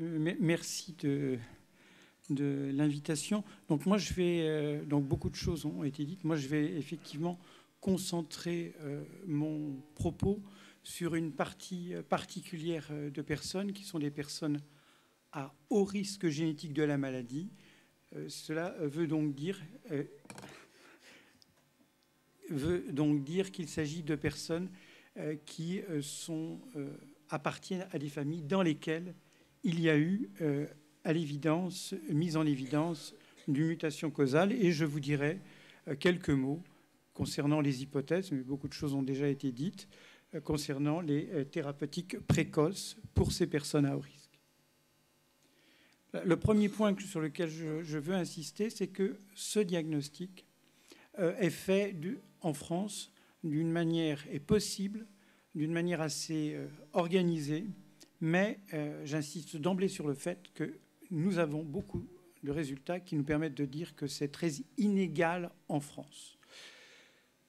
Merci de l'invitation. Donc moi, je vais... donc beaucoup de choses ont été dites. Moi, je vais effectivement concentrer mon propos sur une partie particulière de personnes qui sont des personnes à haut risque génétique de la maladie. Cela veut donc dire qu'il s'agit de personnes qui appartiennent à des familles dans lesquelles il y a eu mise en évidence d'une mutation causale. Et je vous dirai quelques mots concernant les hypothèses, mais beaucoup de choses ont déjà été dites, concernant les thérapeutiques précoces pour ces personnes à haut risque. Le premier point sur lequel je veux insister, c'est que ce diagnostic est fait en France d'une manière, est possible, d'une manière assez organisée, mais j'insiste d'emblée sur le fait que nous avons beaucoup de résultats qui nous permettent de dire que c'est très inégal en France.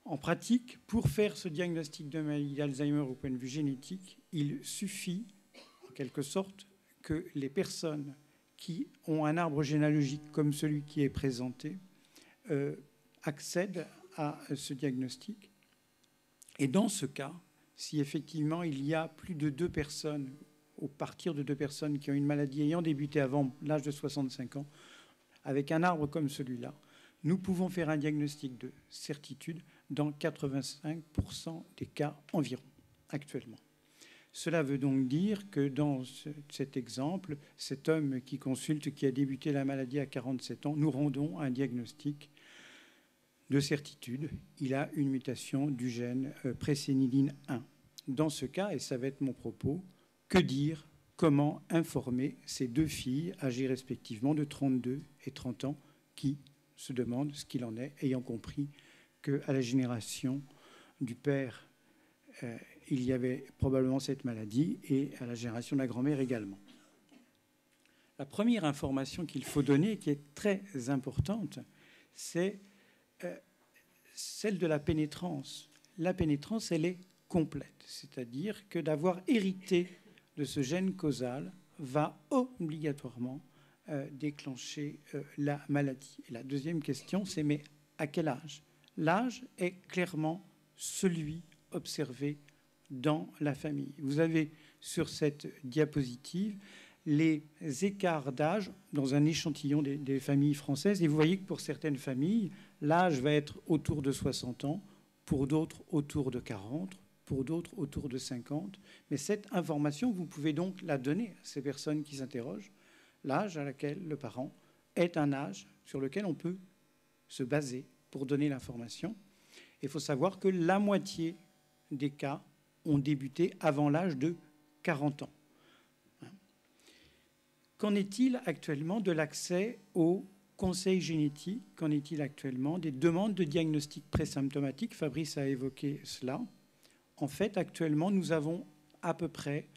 En pratique, pour faire ce diagnostic de maladie d'Alzheimer au point de vue génétique, il suffit, en quelque sorte, que les personnes qui ont un arbre généalogique comme celui qui est présenté accèdent à ce diagnostic. Et dans ce cas, si effectivement il y a plus de 2 personnes, au partir de 2 personnes qui ont une maladie ayant débuté avant l'âge de 65 ans, avec un arbre comme celui-là, nous pouvons faire un diagnostic de certitude dans 85% des cas environ, actuellement. Cela veut donc dire que dans cet exemple, cet homme qui consulte, qui a débuté la maladie à 47 ans, nous rendons un diagnostic de certitude. Il a une mutation du gène préséniline 1. Dans ce cas, et ça va être mon propos, que dire, comment informer ces 2 filles âgées respectivement de 32 et 30 ans qui se demandent ce qu'il en est, ayant compris qu'à la génération du père, il y avait probablement cette maladie, et à la génération de la grand-mère également. La première information qu'il faut donner, qui est très importante, c'est celle de la pénétrance. La pénétrance, elle est complète, c'est-à-dire que d'avoir hérité de ce gène causal va obligatoirement déclencher la maladie. Et la deuxième question, c'est mais à quel âge? L'âge est clairement celui observé dans la famille. Vous avez sur cette diapositive les écarts d'âge dans un échantillon des familles françaises. Et vous voyez que pour certaines familles, l'âge va être autour de 60 ans, pour d'autres autour de 40, pour d'autres autour de 50. Mais cette information, vous pouvez donc la donner à ces personnes qui s'interrogent. L'âge à laquelle le parent est un âge sur lequel on peut se baser pour donner l'information. Il faut savoir que la moitié des cas ont débuté avant l'âge de 40 ans. Qu'en est-il actuellement de l'accès au conseil génétique? Qu'en est-il actuellement des demandes de diagnostic présymptomatique? Fabrice a évoqué cela. En fait, actuellement, nous avons à peu près,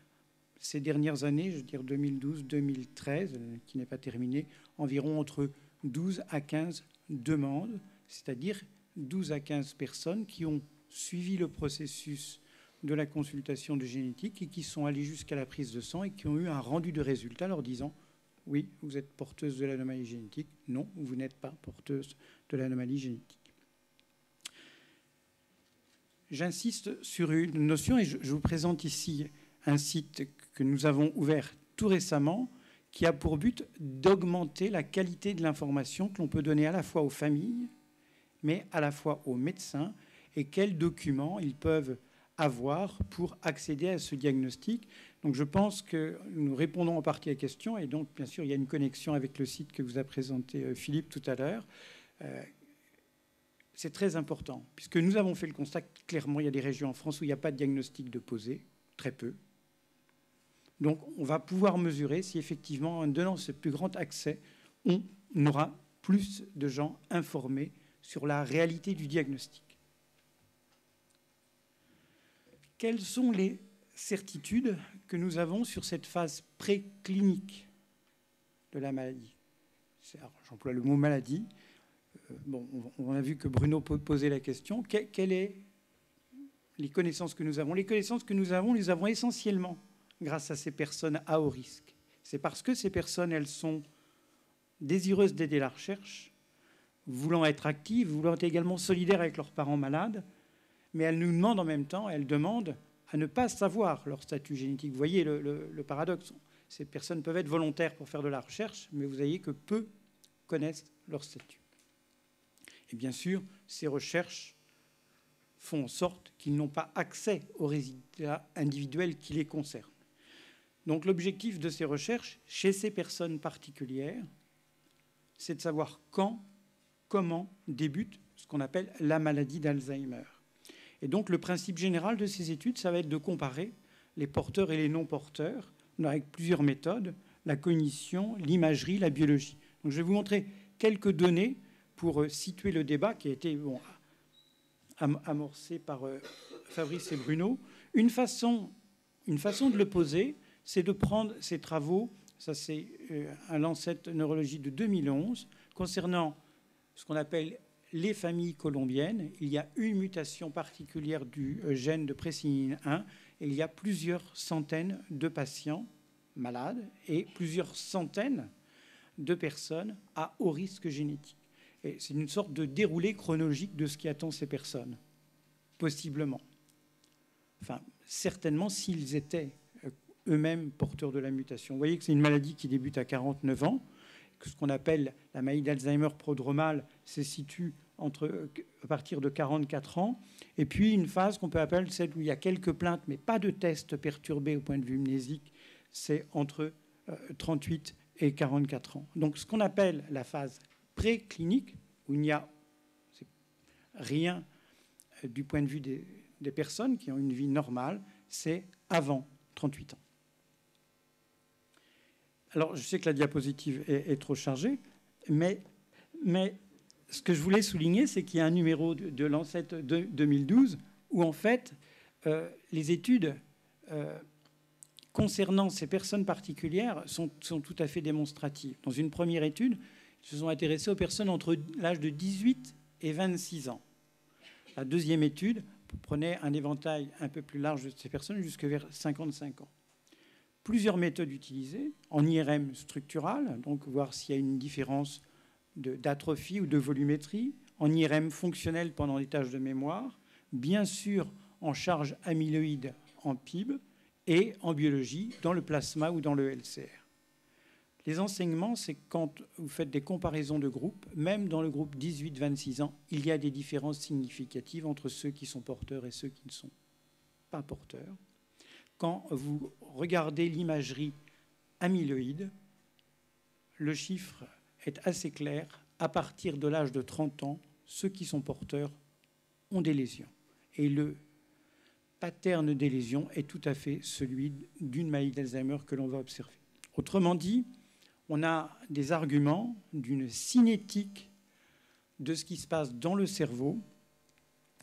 ces dernières années, je veux dire 2012-2013, qui n'est pas terminée, environ entre 12 à 15 demandes, c'est-à-dire 12 à 15 personnes qui ont suivi le processus de la consultation de génétique et qui sont allés jusqu'à la prise de sang et qui ont eu un rendu de résultat leur disant « Oui, vous êtes porteuse de l'anomalie génétique. Non, vous n'êtes pas porteuse de l'anomalie génétique. » J'insiste sur une notion et je vous présente ici un site que nous avons ouvert tout récemment qui a pour but d'augmenter la qualité de l'information que l'on peut donner à la fois aux familles, mais à la fois aux médecins, et quels documents ils peuvent avoir pour accéder à ce diagnostic. Donc je pense que nous répondons en partie à la question, et donc bien sûr il y a une connexion avec le site que vous a présenté Philippe tout à l'heure. C'est très important, puisque nous avons fait le constat que clairement il y a des régions en France où il n'y a pas de diagnostic de posé, très peu. Donc on va pouvoir mesurer si effectivement en donnant ce plus grand accès, on aura plus de gens informés sur la réalité du diagnostic. Quelles sont les certitudes que nous avons sur cette phase préclinique de la maladie? J'emploie le mot maladie. Bon, on a vu que Bruno posait la question. Quelles sont les connaissances que nous avons? Les connaissances que nous avons essentiellement grâce à ces personnes à haut risque C'est parce que ces personnes, elles sont désireuses d'aider la recherche, voulant être actives, voulant être également solidaires avec leurs parents malades, mais elles nous demandent en même temps, elles demandent à ne pas savoir leur statut génétique. Vous voyez le paradoxe. Ces personnes peuvent être volontaires pour faire de la recherche, mais vous voyez que peu connaissent leur statut. Et bien sûr, ces recherches font en sorte qu'ils n'ont pas accès aux résultats individuels qui les concernent. Donc l'objectif de ces recherches, chez ces personnes particulières, c'est de savoir quand, comment débute ce qu'on appelle la maladie d'Alzheimer. Et donc le principe général de ces études, ça va être de comparer les porteurs et les non-porteurs, avec plusieurs méthodes, la cognition, l'imagerie, la biologie. Donc je vais vous montrer quelques données pour situer le débat qui a été amorcé par Fabrice et Bruno. Une façon de le poser, c'est de prendre ces travaux, ça c'est un Lancet Neurologie de 2011, concernant ce qu'on appelle les familles colombiennes. Il y a une mutation particulière du gène de présénine 1 et il y a plusieurs centaines de patients malades et plusieurs centaines de personnes à haut risque génétique. Et c'est une sorte de déroulé chronologique de ce qui attend ces personnes, possiblement. Enfin, certainement s'ils étaient eux-mêmes porteurs de la mutation. Vous voyez que c'est une maladie qui débute à 49 ans, que ce qu'on appelle la maladie d'Alzheimer prodromale se situe à partir de 44 ans, et puis une phase qu'on peut appeler celle où il y a quelques plaintes, mais pas de tests perturbés au point de vue mnésique, c'est entre 38 et 44 ans. Donc ce qu'on appelle la phase préclinique, où il n'y a rien du point de vue des personnes qui ont une vie normale, c'est avant 38 ans. Alors, je sais que la diapositive est trop chargée, mais ce que je voulais souligner, c'est qu'il y a un numéro de Lancet 2012 où, en fait, les études concernant ces personnes particulières sont tout à fait démonstratives. Dans une première étude, ils se sont intéressés aux personnes entre l'âge de 18 et 26 ans. La deuxième étude prenait un éventail un peu plus large de ces personnes jusque vers 55 ans. Plusieurs méthodes utilisées, en IRM structural, donc voir s'il y a une différence d'atrophie ou de volumétrie, en IRM fonctionnel pendant les tâches de mémoire, bien sûr en charge amyloïde en PIB et en biologie dans le plasma ou dans le LCR. Les enseignements, c'est quand vous faites des comparaisons de groupes, même dans le groupe 18-26 ans, il y a des différences significatives entre ceux qui sont porteurs et ceux qui ne sont pas porteurs. Quand vous regardez l'imagerie amyloïde, le chiffre est assez clair. À partir de l'âge de 30 ans, ceux qui sont porteurs ont des lésions. Et le pattern des lésions est tout à fait celui d'une maladie d'Alzheimer que l'on va observer. Autrement dit, on a des arguments d'une cinétique de ce qui se passe dans le cerveau,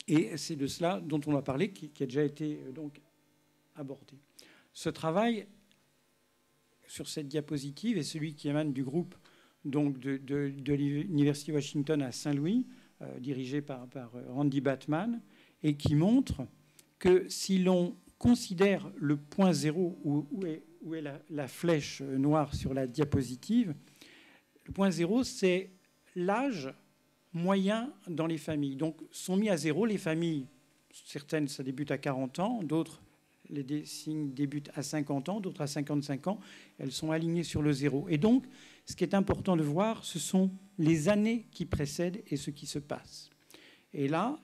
et c'est de cela dont on va parler, qui a déjà été donc abordé. Ce travail sur cette diapositive est celui qui émane du groupe donc, de l'Université Washington à Saint-Louis, dirigé par Randy Batman, et qui montre que si l'on considère le point zéro, où est la flèche noire sur la diapositive, le point zéro, c'est l'âge moyen dans les familles. Donc sont mis à zéro les familles. Certaines, ça débute à 40 ans, d'autres, les signes débutent à 50 ans, d'autres à 55 ans. Elles sont alignées sur le zéro. Et donc, ce qui est important de voir, ce sont les années qui précèdent et ce qui se passe. Et là,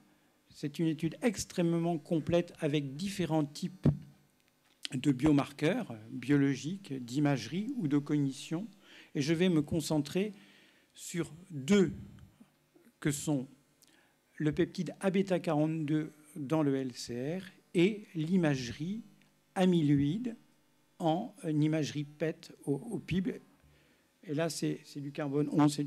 c'est une étude extrêmement complète avec différents types de biomarqueurs biologiques, d'imagerie ou de cognition. Et je vais me concentrer sur deux que sont le peptide Abeta42 dans le LCR et l'imagerie amyloïde en imagerie PET au PIB. Et là, c'est du carbone 11.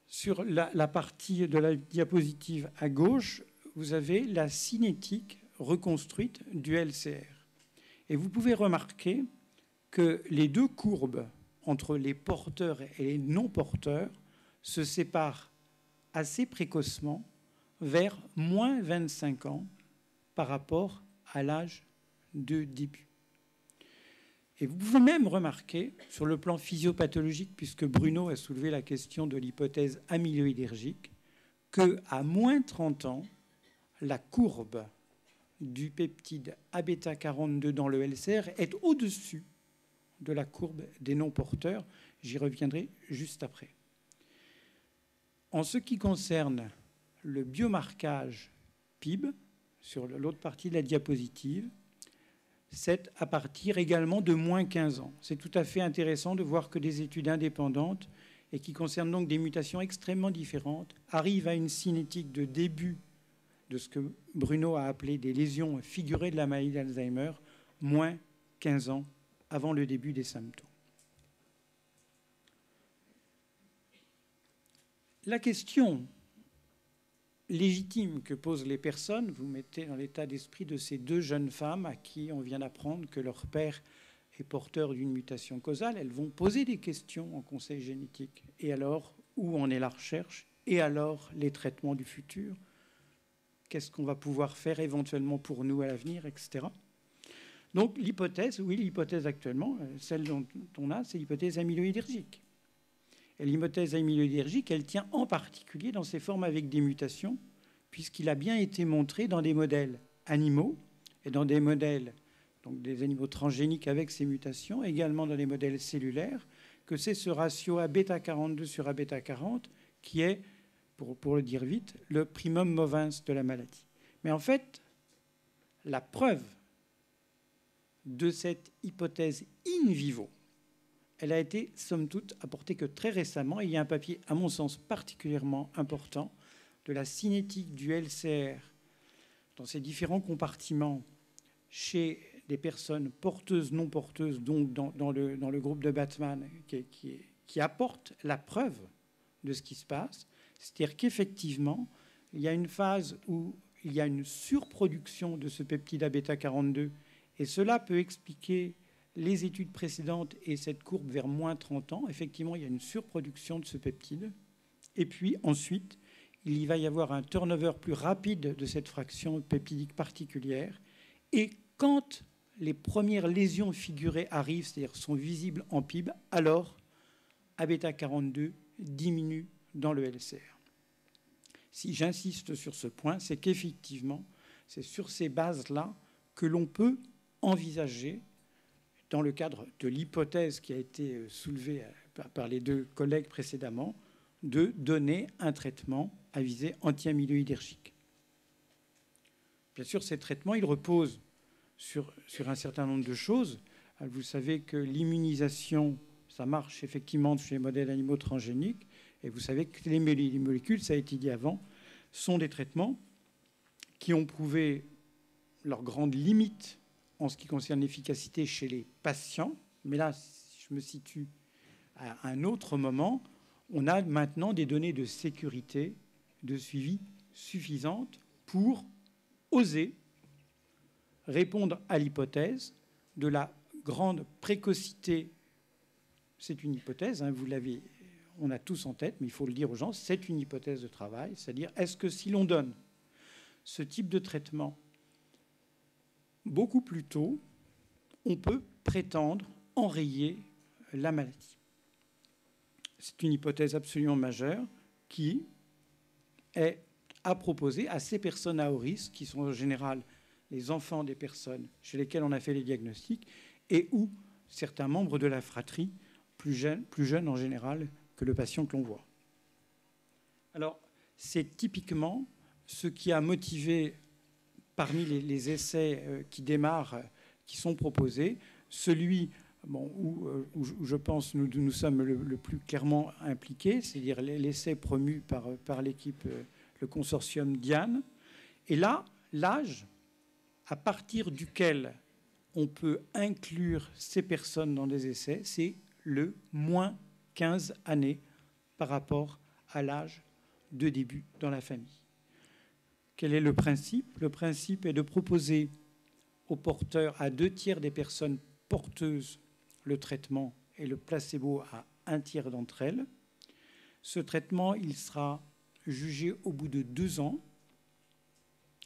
Sur la partie de la diapositive à gauche, vous avez la cinétique reconstruite du LCR. Et vous pouvez remarquer que les deux courbes entre les porteurs et les non-porteurs se séparent assez précocement vers moins 25 ans par rapport à l'âge de début. Et vous pouvez même remarquer, sur le plan physiopathologique, puisque Bruno a soulevé la question de l'hypothèse amyloïdergique, qu'à moins 30 ans, la courbe du peptide Abeta42 dans le LCR est au-dessus de la courbe des non-porteurs. J'y reviendrai juste après. En ce qui concerne le biomarquage PIB, sur l'autre partie de la diapositive, c'est à partir également de moins 15 ans. C'est tout à fait intéressant de voir que des études indépendantes et qui concernent donc des mutations extrêmement différentes arrivent à une cinétique de début de ce que Bruno a appelé des lésions figurées de la maladie d'Alzheimer, moins 15 ans avant le début des symptômes. La question légitime que posent les personnes, vous mettez dans l'état d'esprit de ces deux jeunes femmes à qui on vient d'apprendre que leur père est porteur d'une mutation causale, elles vont poser des questions en conseil génétique. Et alors, où en est la recherche? Et alors, les traitements du futur? Qu'est-ce qu'on va pouvoir faire éventuellement pour nous à l'avenir, etc. Donc l'hypothèse, oui, l'hypothèse actuellement, celle dont on a, c'est l'hypothèse amyloïdergique. Et l'hypothèse amyloïdergique, elle tient en particulier dans ses formes avec des mutations, puisqu'il a bien été montré dans des modèles animaux et dans des modèles, donc des animaux transgéniques avec ces mutations, également dans les modèles cellulaires, que c'est ce ratio Abeta42 sur Abeta40 qui est, pour le dire vite, le primum movens de la maladie. Mais en fait, la preuve de cette hypothèse in vivo, elle a été, somme toute, apportée que très récemment. Il y a un papier, à mon sens, particulièrement important de la cinétique du LCR dans ses différents compartiments chez des personnes porteuses, non porteuses, donc dans le groupe de Batman, qui apporte la preuve de ce qui se passe. C'est-à-dire qu'effectivement, il y a une phase où il y a une surproduction de ce peptide Abeta42, et cela peut expliquer les études précédentes et cette courbe vers moins 30 ans. Effectivement, il y a une surproduction de ce peptide. Et puis ensuite, il va y avoir un turnover plus rapide de cette fraction peptidique particulière. Et quand les premières lésions figurées arrivent, c'est-à-dire sont visibles en PIB, alors Abeta42 diminue dans le LCR. Si j'insiste sur ce point, c'est qu'effectivement, c'est sur ces bases-là que l'on peut envisager, dans le cadre de l'hypothèse qui a été soulevée par les deux collègues précédemment, de donner un traitement à visée anti-amyloïdergique. Bien sûr, ces traitements, ils reposent sur un certain nombre de choses. Vous savez que l'immunisation, ça marche effectivement chez les modèles animaux transgéniques, et vous savez que les molécules, ça a été dit avant, sont des traitements qui ont prouvé leurs grandes limites en ce qui concerne l'efficacité chez les patients. Mais là, si je me situe à un autre moment, on a maintenant des données de sécurité, de suivi suffisantes pour oser répondre à l'hypothèse de la grande précocité. C'est une hypothèse, hein, vous l'avez, on a tous en tête, mais il faut le dire aux gens, c'est une hypothèse de travail, c'est-à-dire est-ce que si l'on donne ce type de traitement beaucoup plus tôt, on peut prétendre enrayer la maladie. C'est une hypothèse absolument majeure qui est à proposer à ces personnes à haut risque, qui sont en général les enfants des personnes chez lesquelles on a fait les diagnostics, et ou certains membres de la fratrie, plus jeunes en général que le patient que l'on voit. Alors, c'est typiquement ce qui a motivé, parmi les essais qui démarrent, qui sont proposés, celui où je pense nous sommes le plus clairement impliqués, c'est-à-dire l'essai promu par l'équipe, le consortium Diane. Et là, l'âge à partir duquel on peut inclure ces personnes dans des essais, c'est le moins 15 années par rapport à l'âge de début dans la famille. Quel est le principe? Le principe est de proposer aux porteurs, à 2/3 des personnes porteuses, le traitement et le placebo à 1/3 d'entre elles. Ce traitement, il sera jugé au bout de 2 ans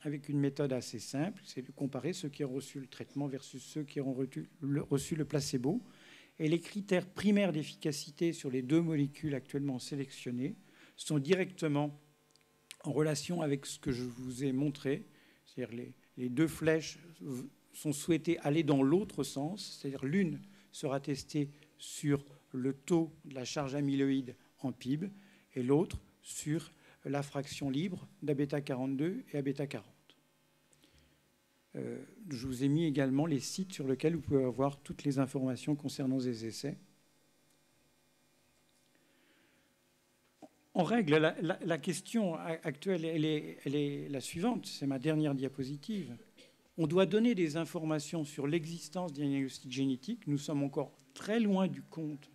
avec une méthode assez simple, c'est de comparer ceux qui ont reçu le traitement versus ceux qui ont reçu le placebo. Et les critères primaires d'efficacité sur les 2 molécules actuellement sélectionnées sont directement en relation avec ce que je vous ai montré. C'est-à-dire les 2 flèches sont souhaitées aller dans l'autre sens, c'est-à-dire l'une sera testée sur le taux de la charge amyloïde en PIB et l'autre sur la fraction libre d'Abeta42 et Abeta40. Je vous ai mis également les sites sur lesquels vous pouvez avoir toutes les informations concernant ces essais. En règle, la question actuelle, elle est la suivante. C'est ma dernière diapositive. On doit donner des informations sur l'existence d'un diagnostic génétique. Nous sommes encore très loin du compte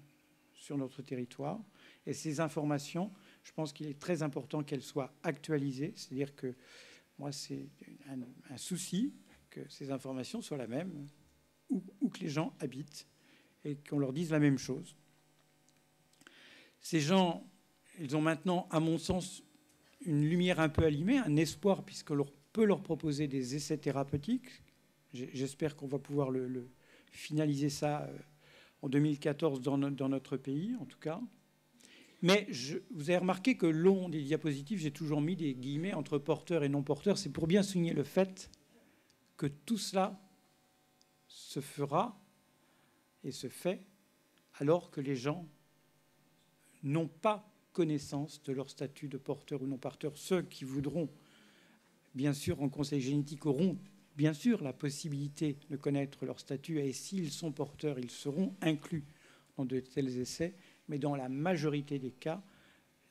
sur notre territoire. Et ces informations, je pense qu'il est très important qu'elles soient actualisées. C'est-à-dire que moi, c'est un souci que ces informations soient les mêmes où que les gens habitent et qu'on leur dise la même chose. Ces gens, ils ont maintenant, à mon sens, une lumière un peu allumée, un espoir, puisqu'on peut leur proposer des essais thérapeutiques. J'espère qu'on va pouvoir finaliser ça en 2014 dans notre pays, en tout cas. Mais vous avez remarqué que le long des diapositives, j'ai toujours mis des guillemets entre porteurs et non porteurs. C'est pour bien souligner le fait que tout cela se fera et se fait alors que les gens n'ont pas connaissance de leur statut de porteur ou non porteur. Ceux qui voudront, bien sûr, en conseil génétique, auront bien sûr la possibilité de connaître leur statut et s'ils sont porteurs, ils seront inclus dans de tels essais. Mais dans la majorité des cas,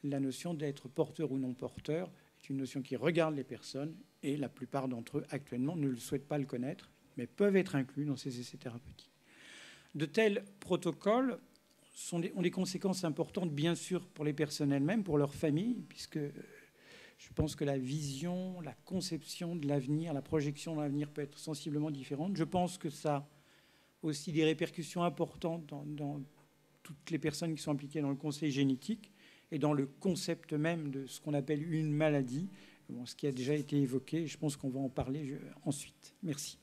la notion d'être porteur ou non porteur est une notion qui regarde les personnes et la plupart d'entre eux, actuellement, ne souhaitent pas le connaître, mais peuvent être inclus dans ces essais thérapeutiques. De tels protocoles ont des conséquences importantes, bien sûr, pour les personnes elles-mêmes, pour leurs familles, puisque je pense que la vision, la conception de l'avenir, la projection de l'avenir peut être sensiblement différente. Je pense que ça a aussi des répercussions importantes dans toutes les personnes qui sont impliquées dans le conseil génétique et dans le concept même de ce qu'on appelle une maladie, ce qui a déjà été évoqué. Je pense qu'on va en parler ensuite. Merci.